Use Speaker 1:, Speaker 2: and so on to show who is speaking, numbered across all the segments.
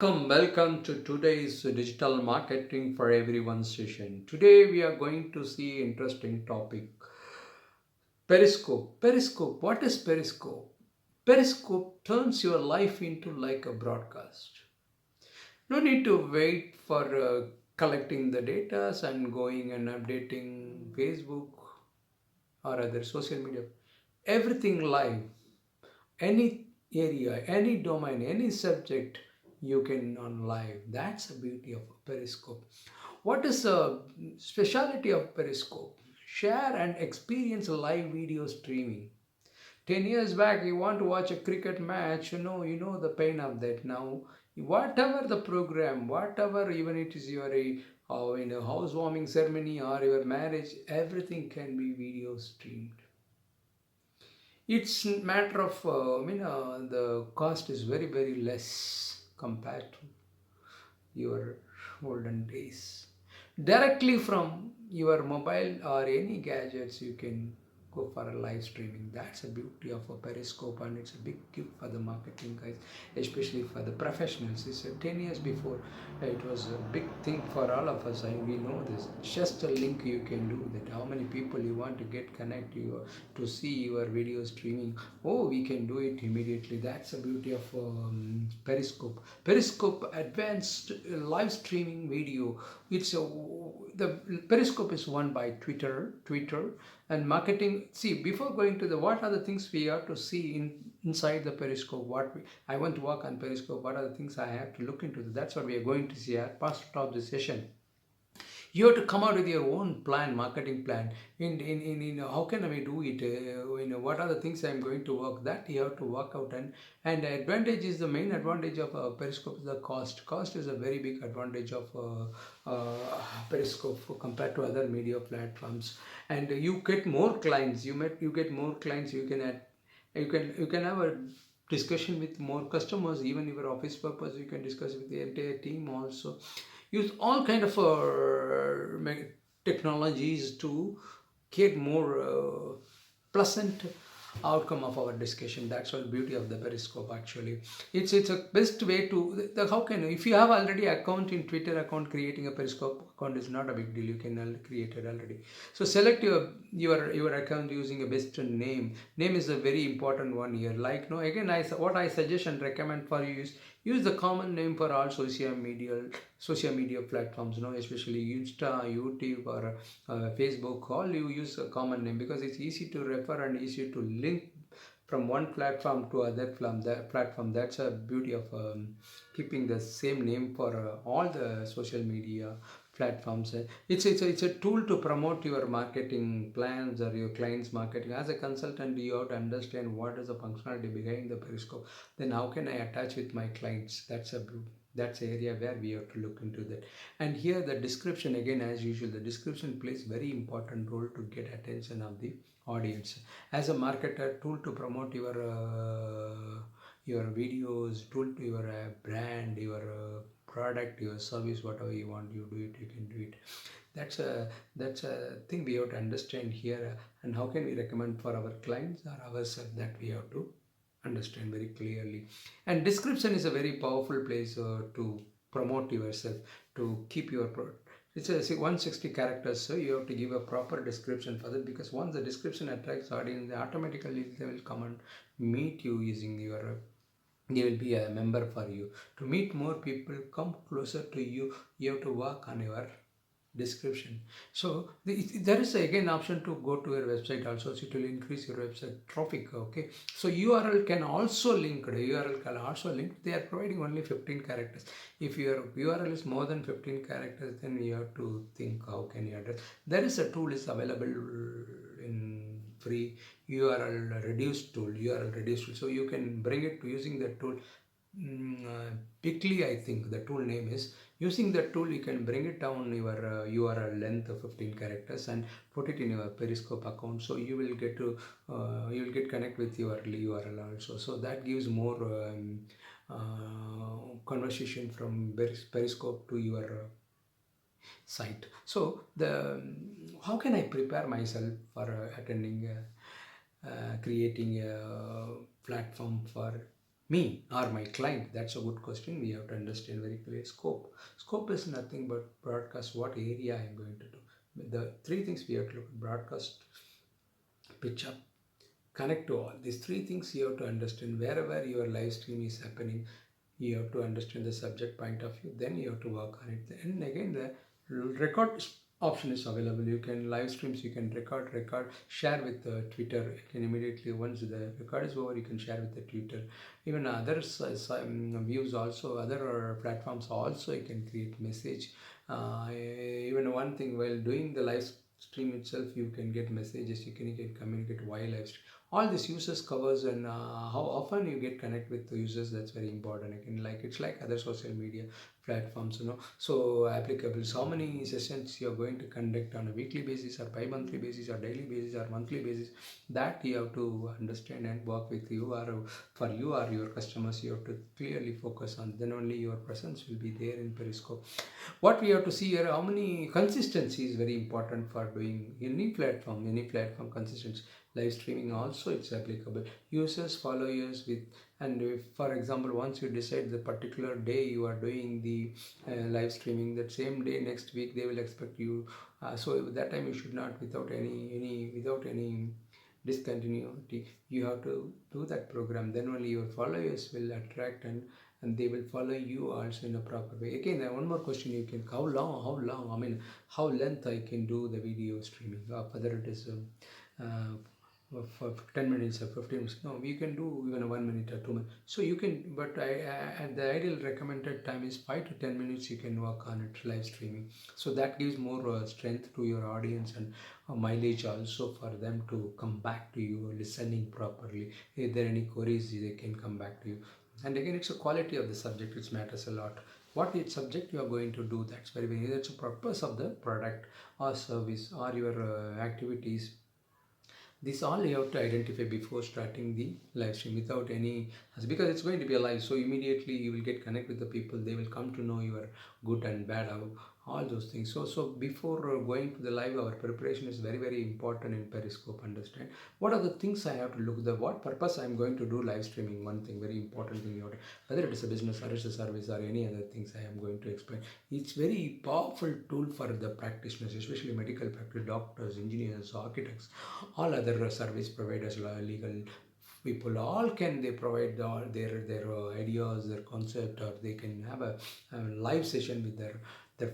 Speaker 1: Welcome to today's digital marketing for everyone session. Today we are going to see interesting topic. Periscope. Periscope. What is Periscope? Periscope turns your life into like a broadcast. No need to wait for collecting the data and going and updating Facebook or other social media. Everything live, any area, any domain, any subject you can on live. That's the beauty of Periscope. What is the speciality of Periscope? Share and experience live video streaming. 10 years back, you want to watch a cricket match, you know the pain of that. Now, whatever the program, whatever, even it is your in a housewarming ceremony or your marriage, everything can be video streamed. It's matter of, the cost is very, very less compared to your olden days. Directly from your mobile or any gadgets, you can go for a live streaming. That's the beauty of a Periscope, and it's a big gift for the marketing guys, especially for the professionals. It's 10 years before, it was a big thing for all of us, and we know this. Just a link you can do that. How many people you want to get connect you to see your video streaming? Oh, we can do it immediately. That's the beauty of Periscope. Periscope advanced live streaming video. It's a the Periscope is won by Twitter and marketing. See, before going to the what are the things we have to see inside the Periscope. I want to work on Periscope. What are the things I have to look into? That's what we are going to see at past of the session. You have to come out with your own plan, marketing plan. In how can we do it? What are the things I'm going to work? That you have to work out, and the advantage is the main advantage of Periscope is the cost. Cost is a very big advantage of Periscope compared to other media platforms, and you get more clients. You get more clients. You can have a discussion with more customers. Even your office purpose, you can discuss with the entire team also. Use all kind of technologies to get more pleasant outcome of our discussion. That's all beauty of the Periscope. Actually, it's a best way to how can, if you have already account in Twitter account, creating a Periscope account is not a big deal. You can create it already. So select your account using a best name is a very important one here. Like, no, again, what I suggest and recommend for you is use the common name for all social media platforms, especially Insta, YouTube, or Facebook. All you use a common name because it's easy to refer and easy to link from one platform to other platform. That's a beauty of keeping the same name for all the social media platforms. It's a tool to promote your marketing plans or your clients marketing. As a consultant, you have to understand what is the functionality behind the Periscope. Then how can I attach with my clients? That's the area where we have to look into that. And here the description, again, as usual, the description plays very important role to get attention of the audience. As a marketer, tool to promote your videos, tool to your brand, your product, your service, whatever you want, you do it, you can do it. That's a thing we have to understand here. And how can we recommend for our clients or ourselves, that we have to understand very clearly. And description is a very powerful place to promote yourself, to keep your it's a 160 characters, so you have to give a proper description for that, because once the description attracts audience, automatically they will come and meet you using your they will be a member for you. To meet more people, come closer to you, you have to work on your description. So there is again option to go to your website also, so it will increase your website traffic. Okay, so URL can also link. They are providing only 15 characters. If your URL is more than 15 characters, then you have to think how can you address. There is a tool is available in free, URL reduced tool, so you can bring it to using that tool. Quickly, I think the tool name is. Using that tool, you can bring it down your URL length of 15 characters and put it in your Periscope account. So you will get connect with your URL also. So that gives more conversation from Periscope to your site. So the how can I prepare myself for creating a platform for me or my client? That's a good question. We have to understand very clear scope. Scope is nothing but broadcast what area I'm going to do. The three things we have to look at: broadcast, pitch up, connect to all. These three things you have to understand. Wherever your live stream is happening, you have to understand the subject point of view, then you have to work on it. And again, the record option is available. You can live streams, you can record, share with Twitter. You can immediately, once the record is over, you can share with the Twitter. Even other views also, other platforms also, you can create message. Even one thing, while doing the live stream itself, you can get messages, you can communicate via live stream. All these users covers, and how often you get connect with the users, that's very important. Again, like it's like other social media platforms, so applicable. So how many sessions you are going to conduct on a weekly basis or bi-monthly basis or daily basis or monthly basis, that you have to understand and work with you, or for you or your customers, you have to clearly focus on. Then only your presence will be there in Periscope. What we have to see here, how many consistency is very important for doing any platform consistency. Live streaming also it's applicable. Users follow us with, and if, for example, once you decide the particular day you are doing the live streaming, that same day next week they will expect you. So at that time you should not, without any discontinuity, you have to do that program. Then only your followers will attract, and they will follow you also in a proper way. Again, one more question, you can, how long, I mean, how length I can do the video streaming, whether it is for 10 minutes or 15 minutes. No, we can do even a 1 minute or 2 minutes. So you can, but and the ideal recommended time is 5 to 10 minutes. You can work on it live streaming. So that gives more strength to your audience, and mileage also for them to come back to you listening properly. If there are any queries, they can come back to you. And again, it's a quality of the subject which matters a lot. What is subject you are going to do, that's very, that's the purpose of the product or service or your activities. This all you have to identify before starting the live stream, without any, because it's going to be a live, so immediately you will get connect with the people. They will come to know your good and bad, all those things. So before going to the live, our preparation is very, very important in Periscope. Understand what are the things I have to look, the what purpose I'm going to do live streaming. One thing, very important thing, whether it is a business or it's a service or any other things I am going to explain. It's very powerful tool for the practitioners, especially medical practice, doctors, engineers, architects, all other service providers, legal people, all can they provide all their ideas, their concept, or they can have a live session with their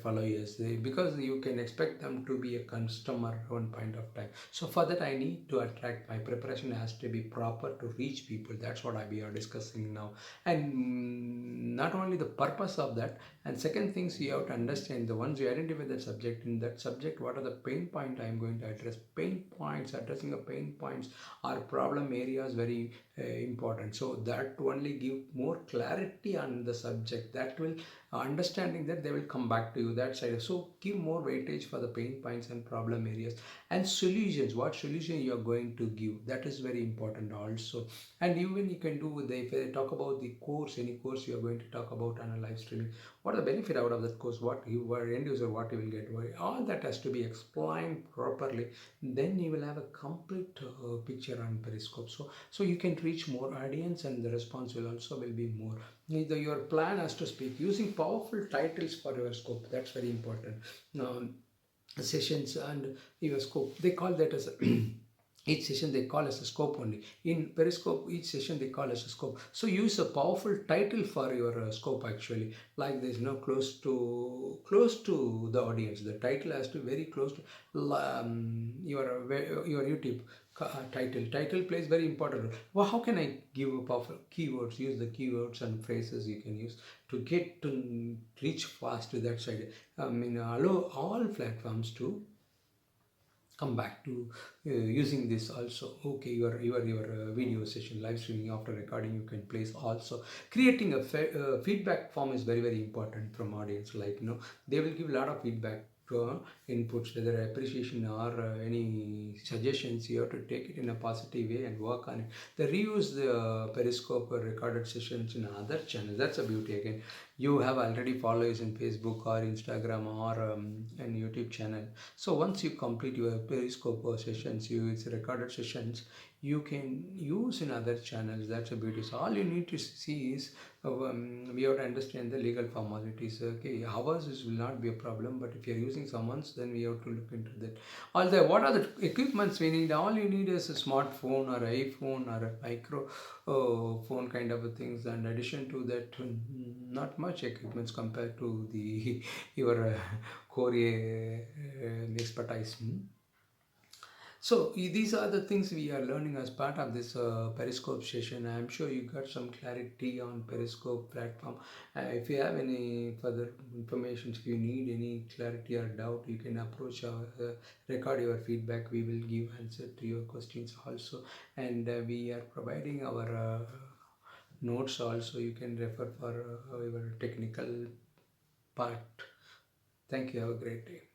Speaker 1: followers. Because you can expect them to be a customer at one point of time. So for that, I need to attract, my preparation has to be proper to reach people. That's what we are discussing now. And not only the purpose of that, and second things, you have to understand, the ones you identify the subject, in that subject what are the pain point I am going to address. Pain points, addressing a pain points or problem areas, very important. So that only give more clarity on the subject, that will understanding that they will come back to you that side. So give more weightage for the pain points and problem areas, and solutions, what solution you are going to give, that is very important also. And even you can do with the, if I talk about the course, any course you are going to talk about on a live streaming, what are the benefit out of that course, what you are end user, what you will get, all that has to be explained properly. Then you will have a complete picture on Periscope. So you can reach more audience, and the response will also will be more. Either your plan has to speak using powerful titles for your scope, that's very important. um, Sessions and your scope, they call that as each session they call as a scope only. In Periscope, each session they call as a scope. So use a powerful title for your scope, actually, like this, close to the audience. The title has to be very close to your YouTube title plays very important role. Well, how can I give a powerful keywords, use the keywords and phrases you can use to get to reach fast to that side. I mean, allow all platforms to come back to using this also. Okay, your video session live streaming, after recording you can place also. Creating a feedback form is very, very important from audience, like they will give a lot of feedback inputs, whether appreciation or any suggestions. You have to take it in a positive way and work on it. They reuse the Periscope or recorded sessions in other channels. That's a beauty. Again, you have already followers in Facebook or Instagram or an YouTube channel. So once you complete your Periscope sessions, it's recorded sessions, you can use in other channels. That's a beauty. So all you need to see is we have to understand the legal formalities. Okay, ours will not be a problem, but if you're using someone's, then we have to look into that. Although, what are the equipments we need? All you need is a smartphone or iPhone or a micro phone kind of a things. And addition to that, not much equipments compared to the your core expertise. So these are the things we are learning as part of this Periscope session. I'm sure you got some clarity on Periscope platform. If you have any further information, if you need any clarity or doubt, you can approach our record your feedback. We will give answer to your questions also, and we are providing our notes also. You can refer for your technical part. Thank you. Have a great day.